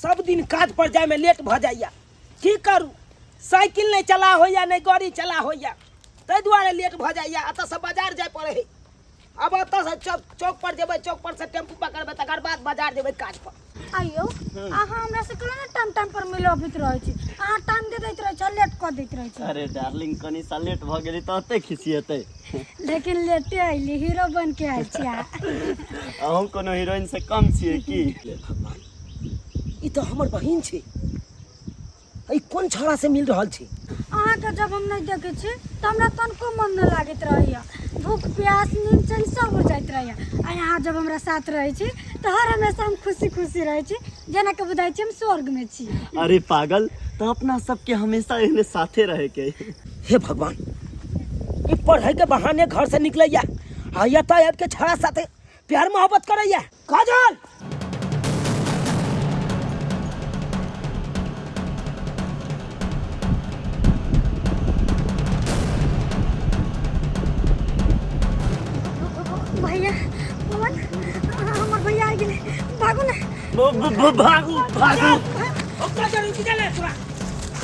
सब दिन काज पर जाए में लेट भ जाइया की करू साइकिल नहीं चला होइया नहीं गाड़ी चला होइया तै दुआरे लेट भ जाइया अत से बाजार जाए पड़े है अब अत से चौक पर जेबै चौक पर से टेम्पू पकड़बै तकर बाद बाजार जेबै काज पर आइयो अहाँ हमरा से कहलो ना टाइम पर मिलो अबित रहै छी अहाँ टाइम दे दैत रहै छ लेट क दैत रहै छी अरे डार्लिंग कनी सा लेट भ गेली त अते खिसियते लेकिन लेटे आइली हीरो बन के आइ छी हम कोनो हीरोइन से कम छियै की भगवान ई तो हमर बहिन छै ई कोन छौड़ा से मिल रहल छै अहाँ के जब हम नहीं देखे छी त हमरा तनको मन न लागत रहैया भूख प्यास नींद चैन सब हो जाइत रहैया आ यहाँ जब हमरा साथ रहै छी त हर हमेशा हम खुशी खुशी रहै छी जेना के बुझाइ छी हम स्वर्ग में छी अरे पागल तो अपना सबके हमेशा इन्हें साथे रहे के हे भगवान ई पढ़ाई के बहाने घर से निकलैया आ यातायात के छौड़ा साथे प्यार मोहब्बत करैया काजल भैया पवन हमर भैया आ गेले भागो ना भागू भागू ओ काजल रुक गेले तोरा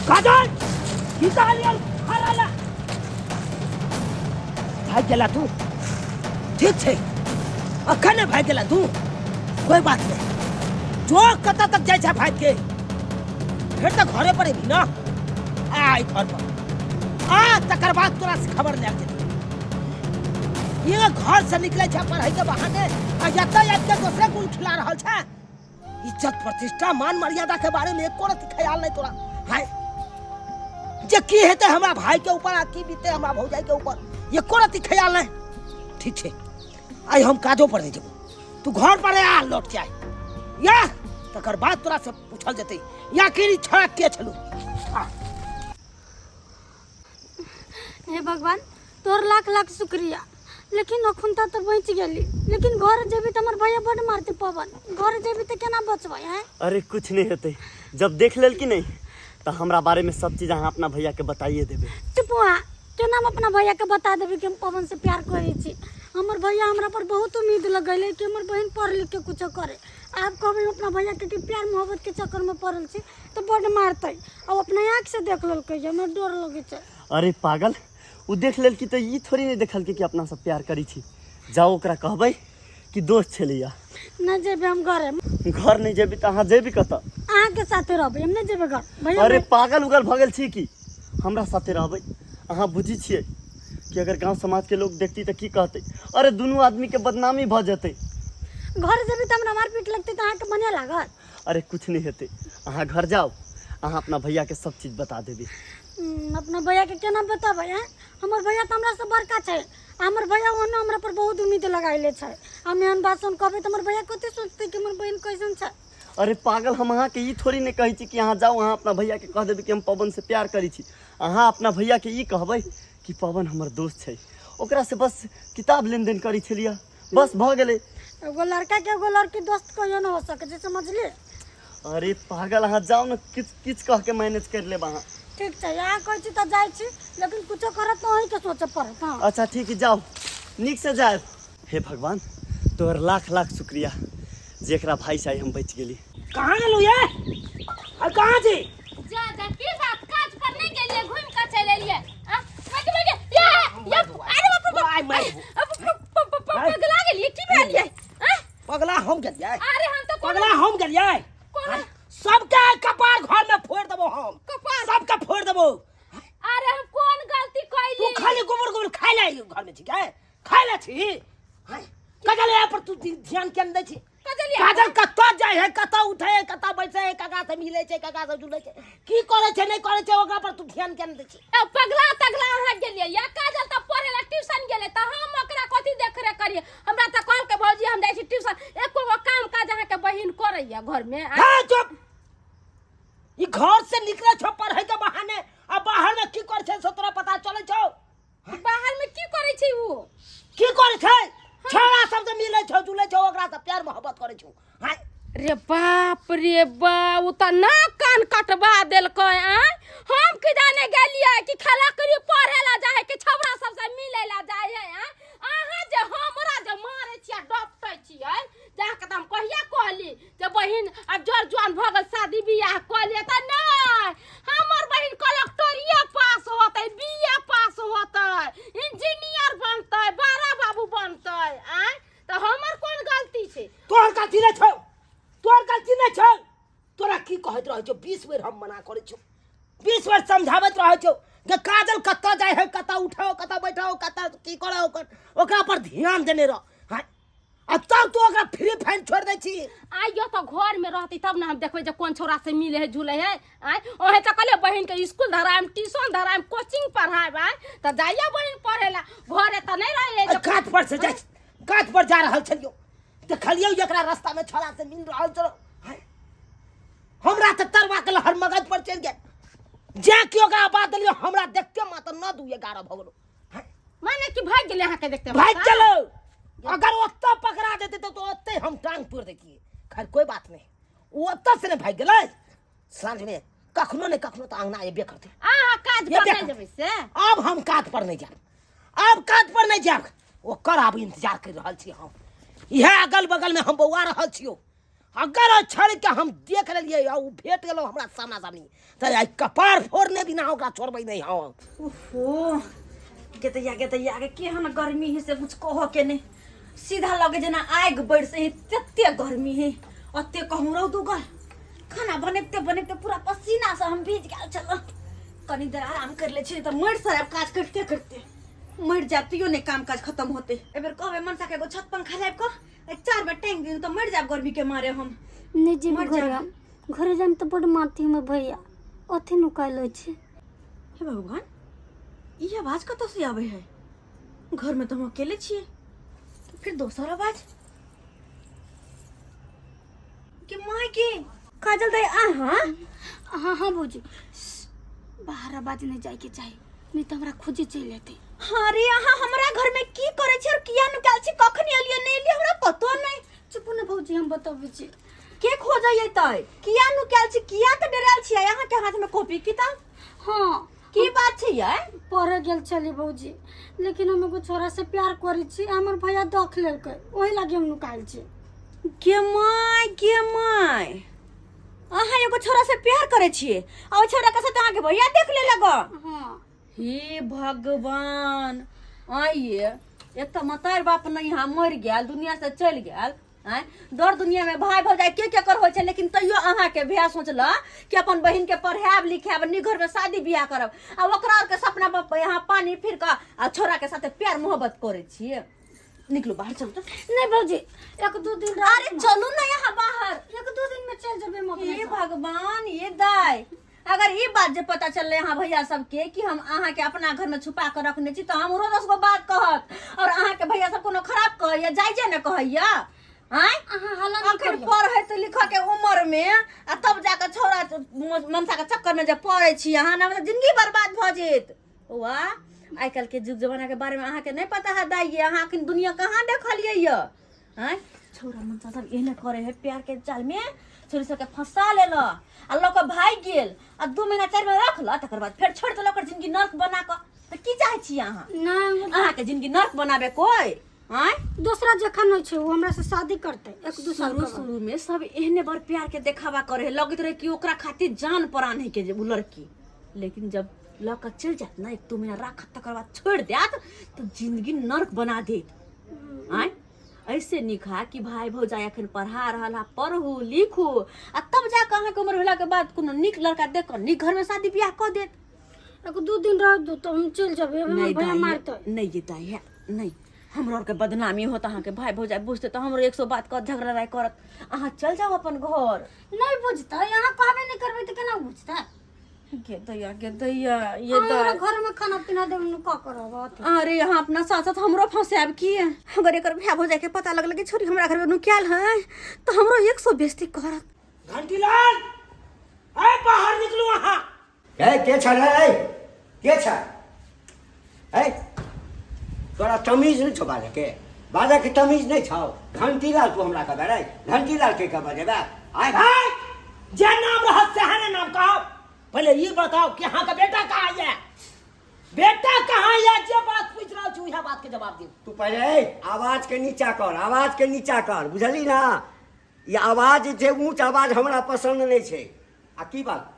काजल की कहलियन हराला भाग गेला तू ठीक छै अखन भाग गेला तू कोई बात नहीं जो कत तक जाय छै भाग के फिर तो घरे पर भी ना आइ घर पर आ तकर बाद तोरा से खबर ले जेतै ये घर से निकले छै पढ़ाई के बहाने आ यातायात के दूसरे गुण खिला रहल छै इज्जत प्रतिष्ठा मान मर्यादा के बारे में एको रत्ती ख्याल नहीं तोरा हाय जे की हेते हमरा भाई के ऊपर आ की बीते हमरा भौजाई के ऊपर एको रत्ती ख्याल नहीं ठीक छै आई हम काजो पर नहीं जेबो तू घर पर आ लौट के आई या तकर बाद तोरा से पूछल जेतै या की छड़ा के छलू हे भगवान तोर लाख लाख शुक्रिया लेकिन अखुन तो बच गेली लेकिन घर जेबी त हमर भैया बड़ मारते पवन घर जेबी त केना बचबै हैं अरे कुछ नहीं होते जब देख लेल कि नहीं तो हमरा बारे में सब चीज अहाँ अपना भैया के बताइए देबे चुपुआ केना हम अपना भैया के बता देबे कि हम पवन से प्यार करै छी हमर भैया हमरा पर बहुत उम्मीद लगैले कि हमर बहन पढ़ लिख के कुछ करे आप कहबै अपना भैया के कि प्यार मोहब्बत के चक्कर में पड़ल छी तो बड़ मारतै अब अपना आँख से देख लेलकै हमरा डर लगे छै अरे पागल उ देख लेल कि तो ई थोड़ी नहीं देखल कि अपना सब प्यार करी छी जाओ ओकरा कहबै कि दोस्त छलिया न जेबे हम घर नहीं जेबी त अहाँ जेबी कत अहाँ के साथे रहबै हम नहीं जेबे घर भैया अरे पागल उगल भगल छी कि हमरा साथे रहबै अहाँ बुझी छियै कि अगर गांव समाज के लोग देखती त की कहते अरे दोनों आदमी के बदनामी भ जेतै घर जेबी त हमरा मारपीट लगतै त अहाँ के बने लागत अरे कुछ नहीं हेतै अहाँ घर जाओ अहाँ अपना भैया के सब चीज बता देबी अपना भैया के केना बताबै हैं हमर भैया त हमरा से बड़का छै हमर भैया ओने हमरा पर बहुत उम्मीद लगाइले छै हम एहन बात सुन कहबै त हमर भैया कते सोचतै कि हमर बहन कैसन छै अरे पागल हम अहाँ के ई थोड़ी नहीं कहै छी कि अहाँ जाओ अहाँ अपना भैया के कह देबी कि हम पवन से प्यार करी छी अहाँ अपना भैया के ई कहबै कि पवन हमर दोस्त छै ओकरा से बस किताब लेन देन करी छलिया बस भ गेलै एगो लड़का के एगो लड़की दोस्त कहियो न हो सके छै समझली अरे पागल अहाँ जाओ न किछ कह के मैनेज कर लेब अहाँ ठीक छै यहाँ कहै छी त जाइ छी लेकिन कुछो करत न होई के सोचे पड़त हां अच्छा ठीक है जाओ निक से जाए हे भगवान तोहर लाख लाख शुक्रिया जेकरा भाई से हम बच गेली कहां गेलू ये आ कहां छी जा की बात काज करने के लिए घूम कर चले लिए या अरे पगला गेलिए की भेल ये पगला हम गेलिए अरे हम तो पगला हम गेलिए सबके कपार घर में फोड़ देबो हम कपार सबके फोड़ देबो अरे हम कौन गलती कइली तू खाली गोबर गोबर खाइ ले घर में छी क्या खाइ ले छी कजल यहाँ पर तू ध्यान केन दै छी काजल कत्ता जाय है कत्ता उठे है कत्ता बैठे है कका से मिले छै कका से जुले छै की करे छै नहीं करे छै ओकरा पर तू ध्यान केन दै छी पगला तगला अहाँ गेलिए या काजल त पढ़े ला ट्यूशन गेले त हम ओकरा कथि देख रे करिए हमरा त कहल के भौजी हम जाइ छी ट्यूशन एको गो काम काज अहाँ के बहिन करैया घर में हां चुप ई घर से निकले छो पढ़े के बहाने आ बाहर में की करे छै से तोरा पता चले छौ बाहर में की करे छै वो की करे छै छौड़ा सब से मिले छौ जुले छौ ओकरा से प्यार मोहब्बत करे छौ हाय रे बा उ त ना कान कटवा देलकै हम की जाने गेलिए कि खाला करी पढ़े ला जाए कि छौड़ा सब से मिले ला जाए अहाँ जे हमरा जे मारे छियै डपटै छियै जाके तो हम कहिया कहली जे बहिन अब जोर जुआन भ गल शादी बियाह क लिए त नहीं हमर बहिन कलेक्टरिया पास होतै बीए पास होतै इंजीनियर बनतै बड़ा बाबू बनतै आ त हमर कोन गलती छै तोहर गलती नहीं छौ तोहर गलती नहीं छौ तोरा की कहत रह छौ 20 बेर हम मना करे छौ 20 बेर समझावत रह छौ जे काजल कत्ता जाय है कत्ता उठाओ कत्ता बैठाओ कत्ता की करो ओकरा पर ध्यान देने रह हां अब तब तो ओकरा फ्री फाइन छोड़ दै छी आइयो तो घर में रहती तब ना हम देखबे जे कोन छोरा से मिले है झूले है आय ओहे त कहले बहिन के स्कूल धराम ट्यूशन धराम कोचिंग पढ़ाब त जाइया बहिन पढ़ेला घरे त नहीं रहे घाट पर से जाय घाट पर जा रहल छलियो देखलियो एकरा रास्ता में छोरा से मिल रहल छलो हमरा त तरवा के लहर मगज पर चल गया जे कि ओकरा बात दिलियो हमरा देखते मात्र 9-2-11 भ गेलो माने कि भाग गेले अहाँ के देखते भाग चलो अगर ओत्ता पकड़ा देते तो ओत्ते हम टांग तोड़ देती खैर कोई बात नहीं वो ओत्ता से ने भाग गेलै सांझ में कखनो ने कखनो तो अंगना एबे करते आहा काज पर नहीं जेबै से अब हम काज पर नहीं जाब अब काज पर नहीं जाब ओकर आब इंतजार कर रहल छी हम इहे अगल बगल में हम बौआ रहल छियो अगर छड़ के हम देख लेलिए आ उ भेट गेलो हमरा सामना सामनी त आई कपार फोड़ने बिना ओकरा छोड़बै नहीं हम ओहो गेतैया के केहन गर्मी है से कुछ कहो के नहीं सीधा लगे जना आग बढ़ से तत्ते गर्मी है अत्ते कहूं रह दुगल खाना बनते पूरा पसीना से हम भीज गेल चल कनी देर आराम कर ले छी त मर साहब काज करते करते मर जातियो ने काम काज खत्म होते एबर कहबे मनसा के एगो छत पंखा लाइब को 4 बेर टैंक दिन तो मर जाब गर्मी के मारे हम नहीं जी घरे जाम तो बड़ मारती हूँ भैया अथी नुकाल छे हे भगवान ये आवाज कत से आवे है घर में तो हम अकेले छिए फिर दोसर आवाज के माय के काजल दे हाँ हाँ भौजी बाहर आवाज नहीं जाए के चाहिए नहीं तो हमरा खुजे चल लेते अरे यहाँ हमरा घर में की करे छी और किया निकाल छी कखनी एलिए नहीं एलिए हमरा पतो नहीं चुप न भौजी हम बताबै छी के खोजइए तय किया निकाल छी किया त डराल छी यहाँ के हाथ में कॉपी किताब हाँ की बात छै ये पढ़े गेल चली भौजी लेकिन हम एगो छोरा से प्यार करै छी हमर भैया देख लेलकै ओही लागी हम निकाल छी के माय अहाँ एगो छोरा से प्यार करे छिए आ ओ छोरा के साथ अहाँ के भैया देख ले लगा हाँ हे भगवान आइए एक तो मतार बाप नहीं यहाँ मर गया दुनिया से चल गया दर दुनिया में भाई भौजाई के कर हो छै लेकिन तैयो अहाँ के भैया सोचला कि अपन बहिन के पढ़ाब लिखाब निघर में शादी बियाह करब आ ओकरा के सपना पर यहाँ पानी फिर का आ छोरा के साथ प्यार मोहब्बत करे छिए निकलो बाहर चल तो नहीं भौजी 1-2 दिन अरे चलू ना यहाँ बाहर 1-2 दिन में चल जेबे हम ये भगवान ये दाई अगर ये बात जो पता चल रहे यहाँ भैया सबके कि हम अहाँ के अपना घर में छुपा कर रखने छी तो हमरो 10 गो बात कहत और अहाँ के भैया सब कोनो खराब कहैया जायजे न कहैया आखिर पढ़े तो लिख के उम्र में आ तब जाकर छोरा मनसा के चक्कर में जब पढ़े छी अहाँ ना जिंदगी बर्बाद भ जेत वाह आई कल के जुग जमाना के बारे में अहाँ के नहीं पता है दाई अहाँ अखन दुनिया कहाँ देखलिए हैं छोरा मनसा सब एहने करे है प्यार के जाल में छोरी सबके फंसा लेला आ लोक भाग गेल आ 2 महीना 4 महीना रखला तकर बाद फिर छोड़ देलक जिंदगी नर्क बना क त की चाहे छी अहाँ नहीं अहाँ के जिंदगी नर्क बनाबे कोई हैं दूसरा जखन नहीं छै वो हमरा से शादी करते 1-2 साल शुरू में सब एहने बार प्यार के देखावा करे लगत रहे कि ओकरा खातिर जान प्राण है के जे उ लड़की लेकिन जब लक चल जात ना 1-2 महीना राखत तकर बाद छोड़ देत तो जिंदगी नर्क बना देत हैं ऐसे निखा कि भाई भौजाई अखन पढ़ा रहल पढ़ू लिखू आ तब जाके अहाँ के उम्र भेला के बाद कोनो निक लड़का देख कर निक घर में शादी ब्याह कर देत 1-2 दिन रह दो तो हम चल जेबे हमर भैया मारते नहीं ये दाई है नहीं हमरो के बदनामी होता अहाँ के भाई भौजाई बुझते तो हमरो 100 बात कर झगड़ा राय करत अहाँ चल जाओ अपन घर नहीं बुझता यहाँ कहबे नहीं करबे तो केना बुझता के दैया ये हमरा घर में खाना पीना देब न का करब अरे यहाँ अपना साथ साथ हमरो फंसाब की अगर एकर भैया भौजाई के पता लगल कि छोरी हमरा घर में नुकियाल है तो हमरो 100 बेइज्जती करत घंटीलाल ए बाहर निकलू वहां के छ रे के छ ए तोरा तमीज नहीं छौ बाले के बाजा के तमीज नहीं छौ घंटीलाल तू हमरा कहबे रे घंटीलाल के कहबे जेबे आय भाई जे नाम रहत से है नाम कहो पहले ये बताओ कि यहाँ का बेटा कहाँ है बेटा कहाँ है? जे बात पूछ रहा हूँ यह बात के जवाब दे। तू पहले आवाज के नीचा कर, आवाज के नीचा कर, बुझली ना? ये आवाज जे ऊंच आवाज हमरा पसंद नहीं छे। आ की बात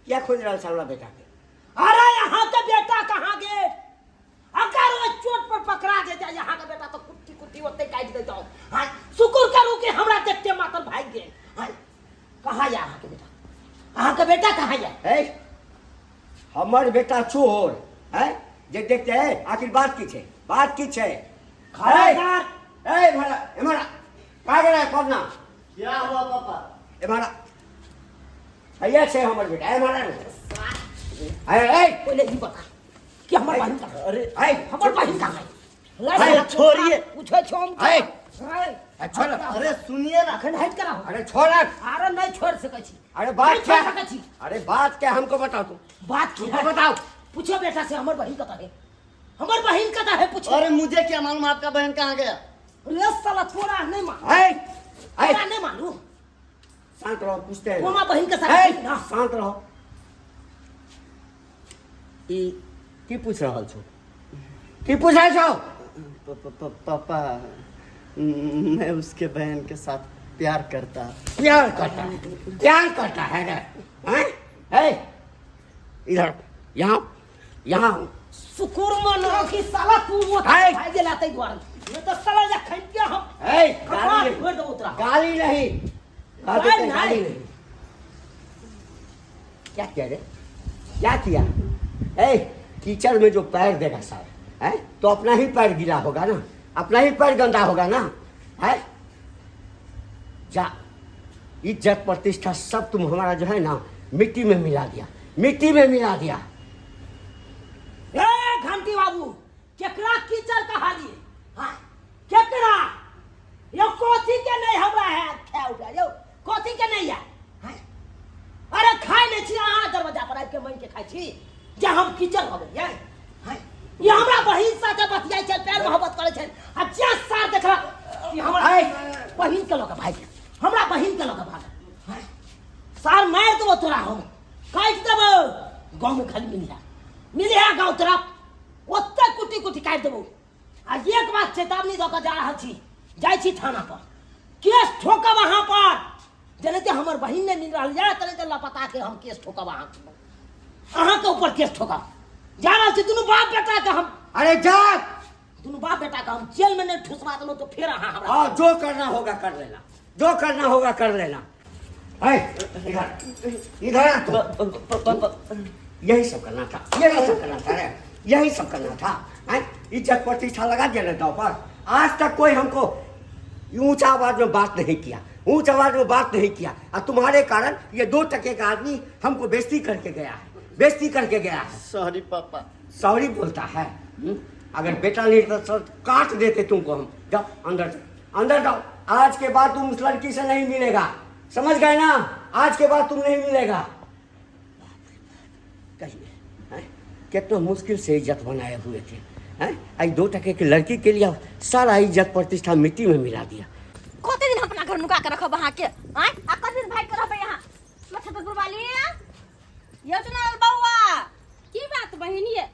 क्या खोज रहा है हमरा बेटा के? अरे यहाँ के बेटा कहाँ गए? अगर वो चोट पर पकड़ा देता यहाँ का बेटा तो कुट्टी कुट्टी होते काट देता हूँ। हाँ शुक्र करूँ कि हमरा देखते मातर भाग गए। हाँ कहाँ है यहाँ के बेटा? यहाँ का बेटा कहाँ है? हमर बेटा चोर है जे देखते है। आखिर बात की छे? बात की छे? खबरदार। ए भला एमरा का गरा है करना? क्या हुआ पापा? एमरा भैया छे हमर बेटा एमरा ए पहले ही बता कि हमार बहन कहाँ है? अरे हमार बहन कहाँ है? अरे छोड़िए। पूछो छोम ए, अरे छोड़। अरे सुनिए ना। अखन हट करा। अरे छोड़। अरे नहीं छोड़ सके छी। अरे बात क्या? नहीं छोड़ सके छी। अरे बात क्या हमको बताओ तू। बात की तुमको बताओ। पूछो बेटा से हमार बहन कहाँ है? हमार बहन कहाँ है पूछो। अरे मुझे क्या मालूम आपका बहन कहाँ गया? अरे साला थोड़ा नहीं मालूम। ए थोड़ा नहीं मालूम। शांत रहो, पूछते हैं। हमार बहन के ए, साथ ना शांत रहो। ई की पूछ रहल छो? की पूछै छो? पापा मैं उसके बहन के साथ प्यार करता। प्यार करता है? प्यार करता है रे? हैं? ए इधर यहाँ यहाँ शुक्र मनो कि साला तू वो है। भाई जलाते द्वार ये तो साला जा खंडिया हम ए कपाल गाली फोड़ दो उतरा। गाली नहीं। गाली गाली नहीं। नहीं। क्या किया रे? क्या किया? ए कीचड़ में जो पैर देगा साहब है तो अपना ही पैर गीला होगा ना, अपना ही पैर गंदा होगा ना। है जा इज्जत प्रतिष्ठा सब तुम हमारा जो है ना मिट्टी में मिला दिया, मिट्टी में मिला दिया। ए घंटी बाबू केकरा कीचड़ कहा दिए? हां केकरा? यो कोथी के नहीं हमरा है खाए उठा यो कोथी के नहीं है? हां अरे खाए नहीं छी अहाँ दरवाजा पर आबि के मन के खाई छी जे हम कीचड़ हो गए। हां ये हमरा बहिन साथे बतियाई छै, प्यार मोहब्बत करे छै। आ जे सार देखला कि हमरा बहिन के लोग भाई हमरा बहिन के लोग भाग। हां सार मार दो तोरा हम काट देबो। गांव में खाली मिलिया गांव तरफ ओते कुटी कुटी काट देबो। आ एक बात चेतावनी दऽ के जा रहल छी, जाइ छी थाना पर केस ठोकब वहां पर। जने हमर बहिन ने मिल रहल या तने लापता के हम केस ठोकब अहाँ के ऊपर केस ठोकब। जा रहल छी दुनू बाप बेटा के हम। अरे जा दुनू बाप बेटा के हम जेल में नहीं ठुसवा देलो तो फिर अहाँ हमरा। हाँ जो करना होगा कर लेना, जो करना होगा कर लेना। इधर इधर आ तू। यही सब करना था, यही सब करना था रे, यही सब करना था। इज्जत प्रतिष्ठा लगा दिया ना पर। आज तक कोई हमको ऊंचा आवाज में बात नहीं किया, ऊंच आवाज में बात नहीं किया। और तुम्हारे कारण ये 2 टके का आदमी हमको बेइज्जती करके गया है, बेइज्जती करके गया है। सॉरी पापा। सॉरी बोलता है। अगर बेटा नहीं तो काट देते तुमको हम। जाओ अंदर, अंदर जाओ। आज के बाद तुम उस लड़की से नहीं मिलेगा, समझ गए ना? आज के बाद तुम नहीं मिलेगा। कहिए कितना मुश्किल से इज्जत बनाए हुए थे। आज 2 टके की लड़की के लिए सारा इज्जत प्रतिष्ठा मिट्टी में मिला दिया। कते दिन अपना घर नुका के रखब अहाँ के? आ कते दिन भाग के रहबे यहाँ? छतरपुर वाली ये चुना बौआ की बात बहिनिए?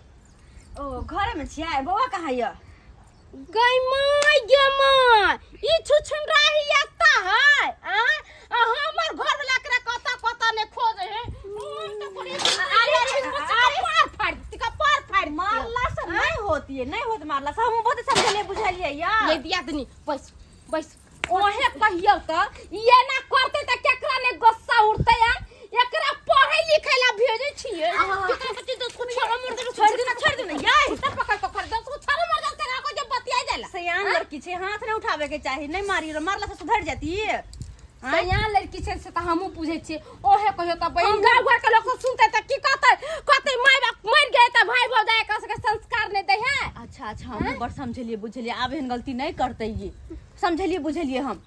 ओ घरे में छिया बौआ कहाँ है? गई माय गे माय ई छुछुन रही आता है आ हमर घर वाला करा कता कता ने खोजे है। अरे पार फाड़ मारला से नहीं होती है, नहीं होत मारला से। हम बहुत समझले बुझलिए यार। ये दिया दनी बस बस ओहे कहियो त ये ना करते त केकरा ने गुस्सा उठते यार। एकरा पढ़े लिखे ला भेजे छिए। कितना तो कुछ छोड़ दे ना यार। तब पकड़ दो कुछ छोड़ मर जा तेरा को जब बतिया जाला। सयान लड़की छे, हाथ नहीं उठावे के चाहिए। नहीं मारी रो, मारला से सुधर जाती है। सयान लड़की छे से त हमहु पूछे छी। ओहे कहियो त बहिन गांव घर के लोग सुनते त की कहते माय बाप मर गए त भाई भौजाई का संस्कार नहीं दे है। अच्छा हम बड़ समझलिए बुझलिए। आब एहन गलती नहीं करते ये, समझलिए बुझलिए। हम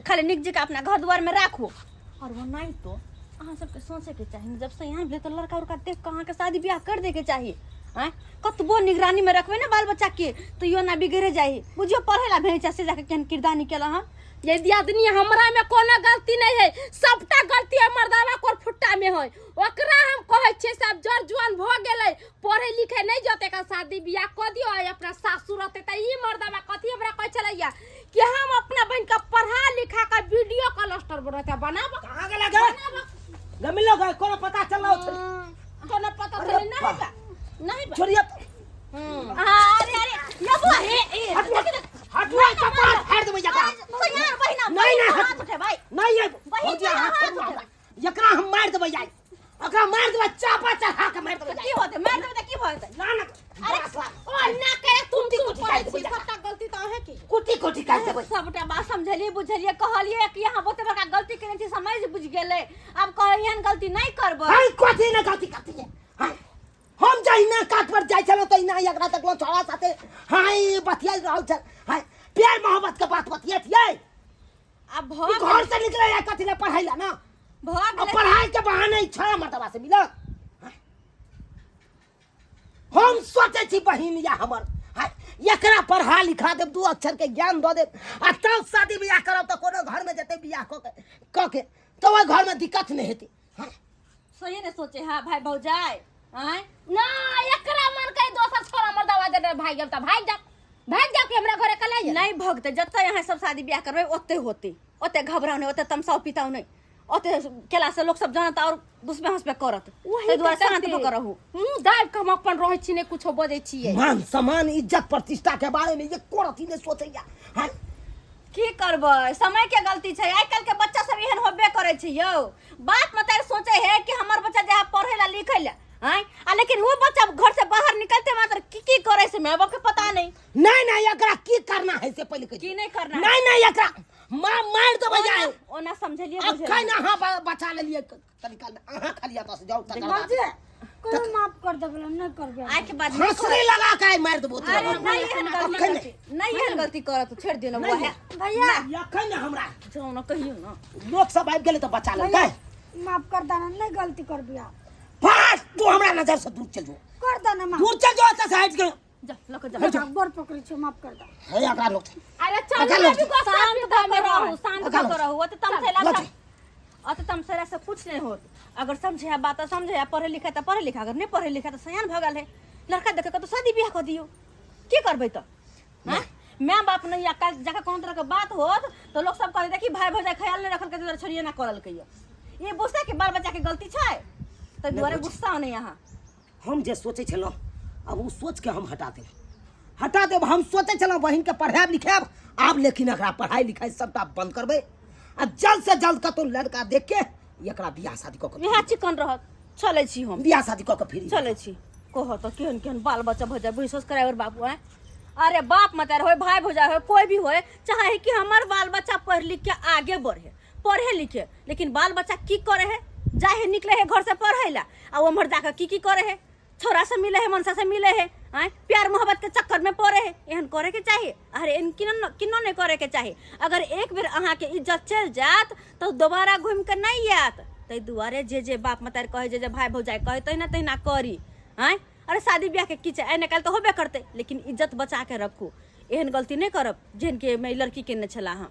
खाली निक जी का अपना घर द्वार में राखो। और वो नहीं तो अहाँ सबके सोचे के चाहिए जब से यहाँ तो लड़का उड़का देख के अहाँ के शादी ब्याह कर दे के चाहिए। कतबो निगरानी में रखबे ना बाल बच्चा के तो यो ना बिगड़े जाए। बुझियो पढ़े ला भेजा से जाके केन किरदार निकला हम। ये दियादनी हमरा में कोनो गलती नहीं है, सबटा गलती है मर्दावा को फुट्टा में होय ओकरा हम कहै छियै सब जर जुआन भ गेलै पढ़े लिखे नहीं जते का शादी बियाह क दियो अपना सासुर रहते त ई मर्दवा कथी हमरा कहै छलैया कि हम अपना बहन का पढ़ा लिखा का वीडियो क्लस्टर बनता बनाब कहां गेला गे जमीन लोग कोनो पता चलला कोनो पता चले नहीं बा छोड़िए अरे अरे ये बुआ हटवा कपाल फाड़ देबै जका सैयार बहिना नहीं नहीं हाथ उठे भाई नहीं ये बहिन के हाथ उठे एकरा हम मार देबै जाय ओकरा मार देबै चापा चढ़ा के मार देबै की होते मार देबे त की होते ना ना अरे ओ ना के तुम पढ़ै छी सबटा गलती त अहे की कुटी कुटी काट देबै सबटा बात समझलिए बुझलिए कहलिए कि यहाँ बहुते बड़का गलती केने छी समझ बुझ गेले अब कहलियन गलती नहीं करबो हाय कथी ना गलती करती है हाय हम जहिना काट पर जाय चलो तो इना एकरा तक लो छोड़ा साथे हाय बतिया रहल छ हाय प्यार मोहब्बत के बात बतियातियै अब घर से निकले या कथी ले पढ़ाई ला ना भग अब पढ़ाई के बहाने इच्छा मर्दबा से मिलत हम सोचे छी बहिन या हमर हाय एकरा पढ़ा लिखा देब दू अक्षर के ज्ञान द देब आ तब शादी बियाह करब त कोनो घर में जते बियाह क के तो ओइ घर में दिक्कत नहीं हेती सही ने सोचे हां भाई भौजाई हैं ना एकरा मन के दोसर छोरा मर्दवा दे भाई गेल त भाग जा के हमरा घरे कला नहीं भगते जत्ते यहाँ सब शादी ब्याह करबे ओते होते ओते घबराव नहीं ओते तमसाव पिताव नहीं ओते केला से लोग सब जानत और दुश्मन हंस पे करत ते दुआरे शांत भ करहु दाब के हम अपन रहै छी ने कुछो बजै छियै मान सम्मान इज्जत प्रतिष्ठा के बारे में ये कोरथी ने सोचैया हां की करबै समय के गलती छै आइ काल के बच्चा सब एहन होबे करे छै यौ बात मत सोचे है कि हमर बच्चा जहाँ पढ़े ला लिखे ला हैं आ लेकिन वो बच्चा घर से बाहर निकलते मात्र की करे से मैं के पता नहीं नहीं एकरा की करना है से पहले की नहीं करना नहीं एकरा मार देबै जाय ओना समझलिए अखन अहाँ बचा लेलिए तरीका अहाँ खाली बस जाओ तक कोई माफ कर देबे नहीं करबे आज के बाद हंसरी लगा के मार देबो अरे नहीं एहन गलती करत छेड़ दियो ना वो है भैया अखन हमरा जो ना कहियो ना लोग सब आबि गेले त बचा लेतै माफ कर देना नहीं गलती कर दिया फास्ट तू हमरा नजर से दूर चल जो कर देना माफ दूर चल जो त साइड के जा लक जा गोर पकड़ी छो माफ कर दे है एकरा लोग अरे अगर चल लोग- अभी को शांत शांत भ रहू शांत भ रहू वो तो तमसेला लग- सब अत तमसेला से कुछ नहीं होत अगर समझे बात समझे पढ़े लिखे तो पढ़े लिखा अगर नहीं पढ़े लिखा तो सयान भगल है लड़का देखे तो शादी ब्याह कर दियो की करबे तो हैं माँ बाप नहीं या कल जगह कोनो तरह के बात होत तो लोग सब कहे देखी भाई भौजाई ख्याल नहीं रखल के छोड़िए ना करल के ये बुझते कि बाल बच्चा के गलती छै तो दुआरे गुस्सा नहीं यहाँ हम जे सोचे छलो अब वो सोच के हम हटा देब हम सोचे छलो बहिन के पढ़ाब लिखाब आब लेकिन एकरा पढ़ाई लिखाई सबटा बंद करबे आ जल्द से जल्द कतो लड़का देख के एकरा बियाह शादी क के यहाँ चिकन रहत चले छी हम बियाह शादी क के फिर चले छी कहो तो केहन केहन बाल बच्चा भजा विश्वास करे और बाबू है अरे बाप मत हो भाई भौजा हो कोई भी हो चाहे कि हमार बाल बच्चा पढ़ लिख के आगे बढ़े पढ़े लिखे लेकिन बाल बच्चा की करे है जाहे निकले है घर से पढ़े ला आ उमर जाकर की करे है छोरा से मिले है मनसा से मिले है प्यार मोहब्बत के चक्कर में पड़े है एहन करे के चाहिए अरे किनो नहीं करे के चाहिए अगर एक बेर अहाँ के इज्जत चल जात तो दोबारा घूम के नहीं आत तै दुआरे जे बाप मतार कहे जे भाई भौजाई कहे तहिना करी हैं अरे शादी ब्याह के की एने काल तो होबे करते लेकिन इज्जत बचा के रखू एहन गलती नहीं करब जेहन के मैं लड़की के ने छला हाँ